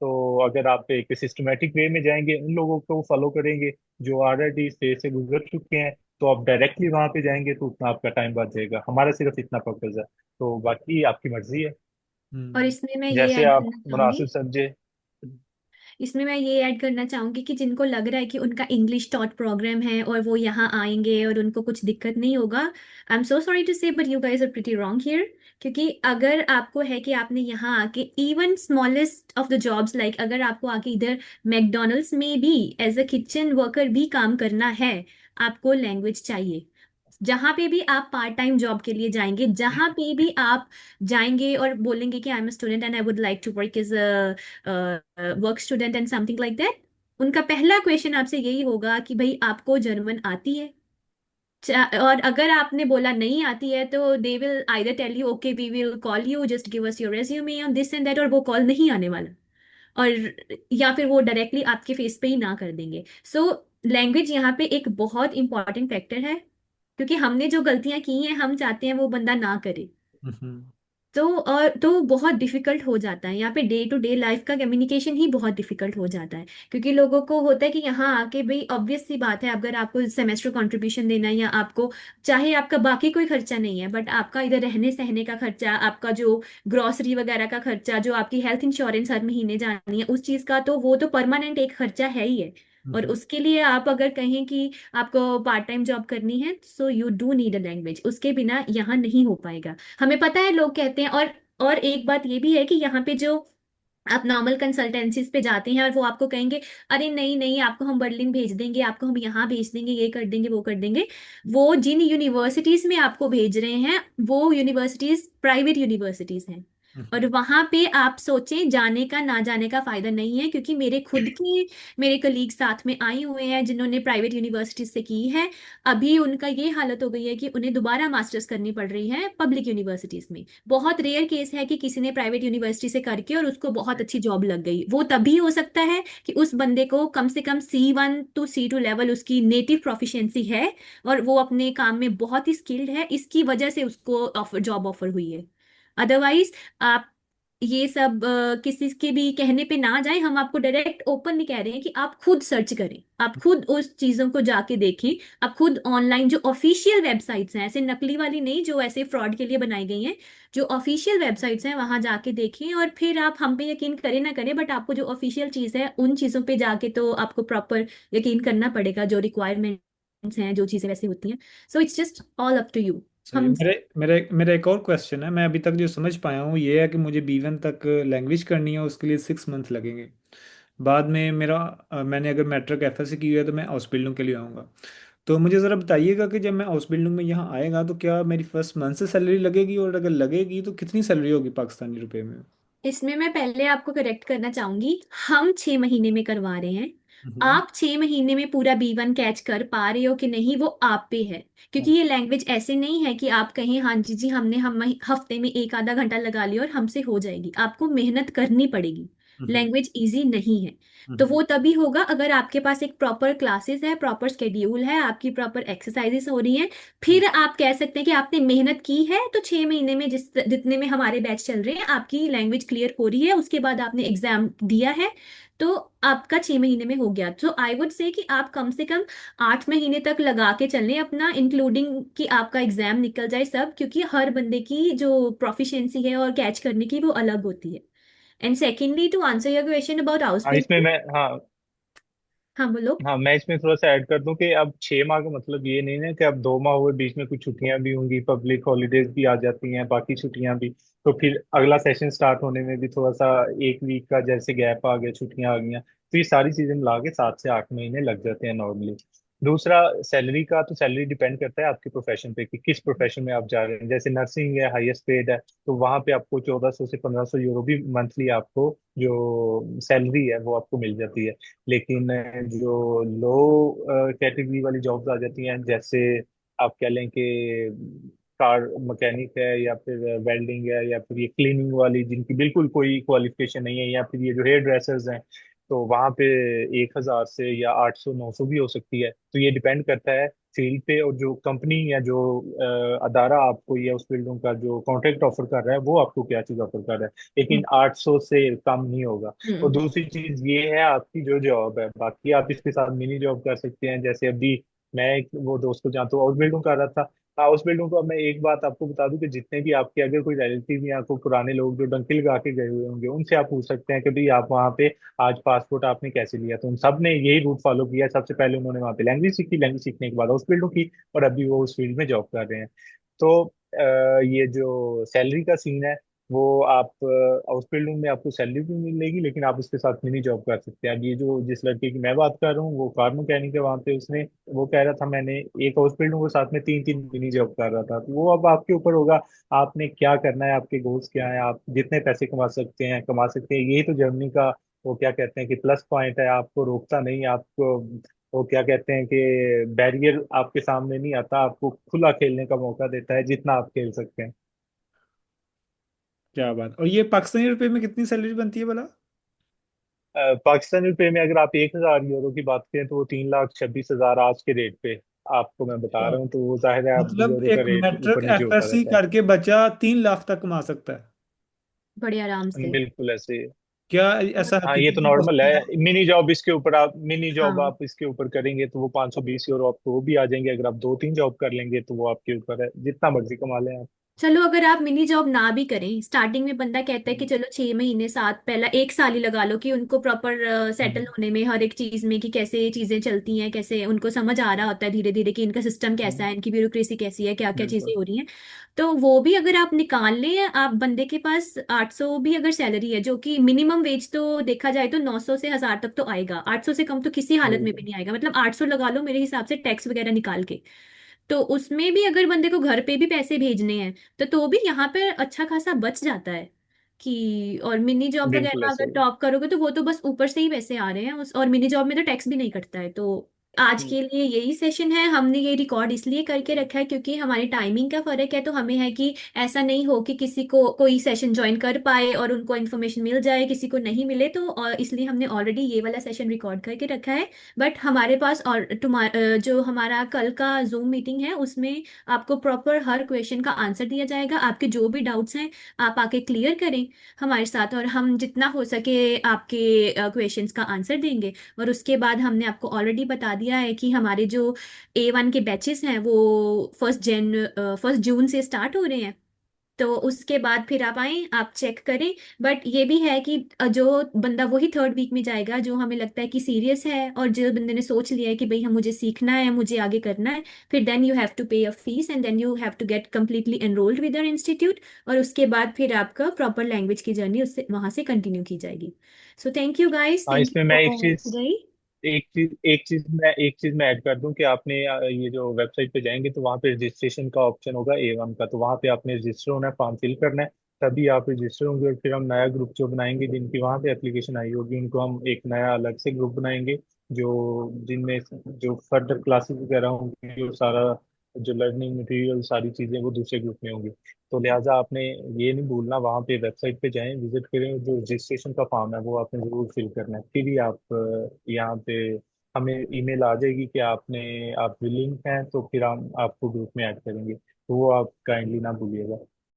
तो अगर आप एक सिस्टमेटिक वे में जाएंगे, उन लोगों को फॉलो करेंगे जो ऑलरेडी इस फेज से गुजर चुके हैं, तो आप डायरेक्टली वहां पे जाएंगे, तो उतना आपका टाइम बच जाएगा। हमारा सिर्फ इतना पर्पज है, तो बाकी आपकी मर्जी है, और हम्म। इसमें मैं ये जैसे ऐड आप करना चाहूंगी मुनासिब समझे। इसमें मैं ये ऐड करना चाहूंगी कि जिनको लग रहा है कि उनका इंग्लिश टॉट प्रोग्राम है और वो यहाँ आएंगे और उनको कुछ दिक्कत नहीं होगा, I am so sorry to say but you guys are pretty wrong here. क्योंकि अगर आपको है कि आपने यहाँ आके even smallest of the jobs like अगर आपको आके इधर मैकडोनल्ड्स में भी एज अ किचन वर्कर भी काम करना है, आपको लैंग्वेज चाहिए। जहां पे भी आप पार्ट टाइम जॉब के लिए जाएंगे, जहां पे भी आप जाएंगे और बोलेंगे कि I am a student and I would like to work as a work student and something like that, उनका पहला क्वेश्चन आपसे यही होगा कि भाई आपको जर्मन आती है। और अगर आपने बोला नहीं आती है तो they will either tell you okay we will call you, just give us your resume on this and that, और वो कॉल नहीं आने वाला। और या फिर वो डायरेक्टली आपके फेस पे ही ना कर देंगे। सो लैंग्वेज यहाँ पे एक बहुत इंपॉर्टेंट फैक्टर है, क्योंकि हमने जो गलतियां की हैं हम चाहते हैं वो बंदा ना करे। हम्म। तो बहुत डिफिकल्ट हो जाता है यहाँ पे, डे टू डे लाइफ का कम्युनिकेशन ही बहुत डिफिकल्ट हो जाता है। क्योंकि लोगों को होता है कि यहाँ आके भाई ऑब्वियस सी बात है, अगर आपको सेमेस्टर कंट्रीब्यूशन देना है या आपको, चाहे आपका बाकी कोई खर्चा नहीं है बट आपका इधर रहने सहने का खर्चा, आपका जो ग्रोसरी वगैरह का खर्चा, जो आपकी हेल्थ इंश्योरेंस हर महीने जानी है उस चीज का, तो वो तो परमानेंट एक खर्चा है ही है। और हम्म। उसके लिए आप अगर कहें कि आपको पार्ट टाइम जॉब करनी है, so you do need a language, उसके बिना यहाँ नहीं हो पाएगा। हमें पता है, लोग कहते हैं। और एक बात ये भी है कि यहाँ पे जो आप नॉर्मल कंसल्टेंसीज पे जाते हैं और वो आपको कहेंगे अरे नहीं नहीं, आपको हम बर्लिन भेज देंगे, आपको हम यहाँ भेज देंगे, ये कर देंगे वो कर देंगे। वो जिन यूनिवर्सिटीज में आपको भेज रहे हैं वो यूनिवर्सिटीज प्राइवेट यूनिवर्सिटीज हैं। और हम्म। वहां पे आप सोचें, जाने का ना जाने का फायदा नहीं है, क्योंकि मेरे कलीग साथ में आए हुए हैं जिन्होंने प्राइवेट यूनिवर्सिटीज से की है। अभी उनका ये हालत हो गई है कि उन्हें दोबारा मास्टर्स करनी पड़ रही है पब्लिक यूनिवर्सिटीज में। बहुत रेयर केस है कि किसी ने प्राइवेट यूनिवर्सिटी से करके और उसको बहुत अच्छी जॉब लग गई। वो तभी हो सकता है कि उस बंदे को कम से कम C1 to C2 लेवल उसकी नेटिव प्रोफिशिएंसी है, और वो अपने काम में बहुत ही स्किल्ड है, इसकी वजह से उसको जॉब ऑफर हुई है। अदरवाइज आप ये सब किसी के भी कहने पे ना जाएं। हम आपको डायरेक्ट ओपनली कह रहे हैं कि आप खुद सर्च करें, आप खुद उस चीजों को जाके देखें। आप खुद ऑनलाइन जो ऑफिशियल वेबसाइट्स हैं, ऐसे नकली वाली नहीं जो ऐसे फ्रॉड के लिए बनाई गई हैं, जो ऑफिशियल वेबसाइट्स हैं वहां जाके देखें। और फिर आप हम पे यकीन करें ना करें, बट आपको जो ऑफिशियल चीज है उन चीजों पे जाके तो आपको प्रॉपर यकीन करना पड़ेगा, जो रिक्वायरमेंट्स हैं, जो चीजें वैसे होती हैं। So it's just all up to you. सही। हम मेरे मेरे मेरा एक और क्वेश्चन है। मैं अभी तक जो समझ पाया हूँ ये है कि मुझे B1 तक लैंग्वेज करनी है, उसके लिए 6 मंथ लगेंगे। बाद में मैंने अगर मैट्रिक FSC की हुई है तो मैं हाउस बिल्डिंग के लिए आऊँगा। तो मुझे ज़रा बताइएगा कि जब मैं हाउस बिल्डिंग में यहाँ आएगा तो क्या मेरी फर्स्ट मंथ से सैलरी लगेगी, और अगर लगेगी तो कितनी सैलरी होगी पाकिस्तानी रुपए में? इसमें मैं पहले आपको करेक्ट करना चाहूंगी, हम 6 महीने में करवा रहे हैं। हम्म। आप 6 महीने में पूरा B1 कैच कर पा रहे हो कि नहीं, वो आप पे है। क्योंकि ये लैंग्वेज ऐसे नहीं है कि आप कहें हाँ जी जी हमने हम हफ्ते में एक आधा घंटा लगा लिया और हमसे हो जाएगी। आपको मेहनत करनी पड़ेगी। हम्म। लैंग्वेज इजी नहीं है। तो हम्म। वो तभी होगा अगर आपके पास एक प्रॉपर क्लासेस है, प्रॉपर स्केड्यूल है, आपकी प्रॉपर एक्सरसाइजेस हो रही हैं। फिर आप कह सकते हैं कि आपने मेहनत की है, तो 6 महीने में जितने में हमारे बैच चल रहे हैं आपकी लैंग्वेज क्लियर हो रही है, उसके बाद आपने एग्जाम दिया है, तो आपका 6 महीने में हो गया। तो आई वुड से कि आप कम से कम 8 महीने तक लगा के चलें अपना, इंक्लूडिंग कि आपका एग्जाम निकल जाए सब, क्योंकि हर बंदे की जो प्रोफिशिएंसी है और कैच करने की वो अलग होती है। And secondly, to answer your question about house हाँ इसमें बिल्डिंग। मैं हाँ हाँ बोलो। हाँ मैं इसमें थोड़ा सा ऐड कर दूं कि अब 6 माह का मतलब ये नहीं है कि अब 2 माह हुए, बीच में कुछ छुट्टियां भी होंगी, पब्लिक हॉलीडेज भी आ जाती हैं, बाकी छुट्टियां भी। तो फिर अगला सेशन स्टार्ट होने में भी थोड़ा सा 1 वीक का जैसे गैप आ गया, छुट्टियां आ गई, तो ये सारी चीजें मिला के 7 से 8 महीने लग जाते हैं नॉर्मली। दूसरा, सैलरी का तो सैलरी डिपेंड करता है आपके प्रोफेशन पे कि किस प्रोफेशन में आप जा रहे हैं। जैसे नर्सिंग है, हाईएस्ट पेड है, तो वहां पे आपको 1400 से 1500 यूरो भी मंथली आपको जो सैलरी है वो आपको मिल जाती है। लेकिन जो लो कैटेगरी वाली जॉब्स आ जाती हैं, जैसे आप कह लें कि कार मैकेनिक है, या फिर वेल्डिंग है, या फिर ये क्लीनिंग वाली जिनकी बिल्कुल कोई क्वालिफिकेशन नहीं है, या फिर ये जो हेयर ड्रेसर्स हैं, तो वहाँ पे 1,000 से या 800 900 भी हो सकती है। तो ये डिपेंड करता है फील्ड पे, और जो कंपनी या जो अदारा आपको या उस फील्डों का जो कॉन्ट्रैक्ट ऑफर कर रहा है वो आपको क्या चीज़ ऑफर कर रहा है। लेकिन 800 से कम नहीं होगा। और हम्म। दूसरी चीज ये है आपकी जो जॉब है, बाकी आप इसके साथ मिनी जॉब कर सकते हैं। जैसे अभी मैं एक वो दोस्त को जानता हूँ, हाउस बिल्डिंग कर रहा था। हाउस बिल्डिंग को अब मैं एक बात आपको बता दूं कि जितने भी आपके अगर कोई रिलेटिव या कोई पुराने लोग जो डंकी लगा के गए हुए होंगे, उनसे आप पूछ सकते हैं कि भाई आप वहाँ पे आज पासपोर्ट आपने कैसे लिया। तो उन सब ने यही रूट फॉलो किया। सबसे पहले उन्होंने वहाँ पे लैंग्वेज सीखी, लैंग्वेज सीखने के बाद हाउस बिल्डिंग की, और अभी वो उस फील्ड में जॉब कर रहे हैं। तो ये जो सैलरी का सीन है, वो आप हाउस बिल्डिंग में आपको सैलरी भी मिलेगी, लेकिन आप उसके साथ मिनी जॉब कर सकते हैं। अब ये जो जिस लड़के की मैं बात कर रहा हूँ वो कार मैकेनिक है, वहाँ पे उसने वो कह रहा था मैंने एक हाउस बिल्डिंग के साथ में 3 3 मिनी जॉब कर रहा था। तो वो अब आपके ऊपर होगा, आपने क्या करना है, आपके गोल्स क्या है, आप जितने पैसे कमा सकते हैं कमा सकते हैं। यही तो जर्मनी का वो क्या कहते हैं कि प्लस पॉइंट है, आपको रोकता नहीं। आपको वो क्या कहते हैं कि बैरियर आपके सामने नहीं आता, आपको खुला खेलने का मौका देता है जितना आप खेल सकते हैं। क्या बात। और ये पाकिस्तानी रुपए में कितनी सैलरी बनती है भला? पाकिस्तानी रुपए में अगर आप 1,000 यूरो की बात करें तो वो 3,26,000 आज के रेट पे आपको मैं बता क्या? रहा हूँ। तो वो जाहिर है अब मतलब यूरो का एक रेट मैट्रिक ऊपर नीचे होता एफएससी रहता है। करके बच्चा 3 लाख तक कमा सकता है? बड़े आराम से। बिल्कुल ऐसे ही है। क्या ऐसा हाँ ये तो हकीकत में नॉर्मल पॉसिबल है? है। मिनी जॉब इसके ऊपर आप मिनी जॉब हाँ, आप इसके ऊपर करेंगे तो वो 520 यूरो आपको वो भी आ जाएंगे। अगर आप 2-3 जॉब कर लेंगे तो वो आपके ऊपर है, जितना मर्जी कमा लें आप। चलो अगर आप मिनी जॉब ना भी करें, स्टार्टिंग में बंदा कहता है कि हम्म, चलो 6 महीने, सात, पहला 1 साल ही लगा लो कि उनको प्रॉपर सेटल हम्म, होने में, हर एक चीज में कि कैसे चीजें चलती हैं, कैसे उनको समझ आ रहा होता है धीरे धीरे कि इनका सिस्टम कैसा हम्म, है, इनकी ब्यूरोक्रेसी कैसी है, क्या क्या चीजें बिल्कुल। हो रही हैं। तो वो भी अगर आप निकाल लें, आप बंदे के पास 800 भी अगर सैलरी है, जो कि मिनिमम वेज तो देखा जाए तो 900 से 1000 तक तो आएगा, 800 से कम तो किसी हालत में भी बिल्कुल। नहीं आएगा, मतलब 800 लगा लो मेरे हिसाब से टैक्स वगैरह निकाल के। तो उसमें भी अगर बंदे को घर पे भी पैसे भेजने हैं तो भी यहाँ पे अच्छा खासा बच जाता है कि। और मिनी जॉब बिल्कुल वगैरह ऐसे अगर ही टॉप करोगे तो वो तो बस ऊपर से ही पैसे आ रहे हैं उस, और मिनी जॉब में तो टैक्स भी नहीं कटता है। तो आज है। के लिए यही सेशन है, हमने ये रिकॉर्ड इसलिए करके रखा है क्योंकि हमारी टाइमिंग का फर्क है, तो हमें है कि ऐसा नहीं हो कि किसी को कोई सेशन ज्वाइन कर पाए और उनको इन्फॉर्मेशन मिल जाए, किसी को नहीं मिले। तो और इसलिए हमने ऑलरेडी ये वाला सेशन रिकॉर्ड करके रखा है। बट हमारे पास और जो हमारा कल का जूम मीटिंग है उसमें आपको प्रॉपर हर क्वेश्चन का आंसर दिया जाएगा। आपके जो भी डाउट्स हैं आप आके क्लियर करें हमारे साथ, और हम जितना हो सके आपके क्वेश्चंस का आंसर देंगे। और उसके बाद हमने आपको ऑलरेडी बता दिया है कि हमारे जो A1 के बैचेस हैं वो 1 जून से स्टार्ट हो रहे हैं। तो उसके बाद फिर आप आए, आप चेक करें। बट ये भी है कि जो बंदा वही 3rd वीक में जाएगा जो हमें लगता है कि सीरियस है, और जो बंदे ने सोच लिया है कि भाई हम मुझे सीखना है, मुझे आगे करना है, फिर then you have to pay a fees and then you have to get completely enrolled with our institute. और उसके बाद फिर आपका प्रॉपर लैंग्वेज की जर्नी उससे वहां से कंटिन्यू की जाएगी। सो थैंक यू गाइस, हाँ थैंक इसमें यू मैं एक फॉर चीज टुडे। एक चीज मैं ऐड कर दूं कि आपने ये जो वेबसाइट पे जाएंगे तो वहाँ पे रजिस्ट्रेशन का ऑप्शन होगा A1 का। तो वहाँ पे आपने रजिस्टर होना है, फॉर्म फिल करना है, तभी आप रजिस्टर होंगे। और फिर हम नया ग्रुप जो बनाएंगे, जिनकी वहाँ पे एप्लीकेशन आई होगी उनको हम एक नया अलग से ग्रुप बनाएंगे, जो जिनमें जो फर्दर क्लासेस वगैरह होंगी और सारा जो लर्निंग मटेरियल सारी चीजें वो दूसरे ग्रुप में होंगी। तो लिहाजा आपने ये नहीं भूलना, वहाँ पे वेबसाइट पे जाएं, विजिट करें, जो रजिस्ट्रेशन का फॉर्म है वो आपने जरूर फिल करना है। फिर ही आप यहाँ पे हमें ईमेल आ जाएगी कि आप विलिंग हैं, तो फिर हम आपको ग्रुप में ऐड करेंगे। तो वो आप काइंडली ना भूलिएगा।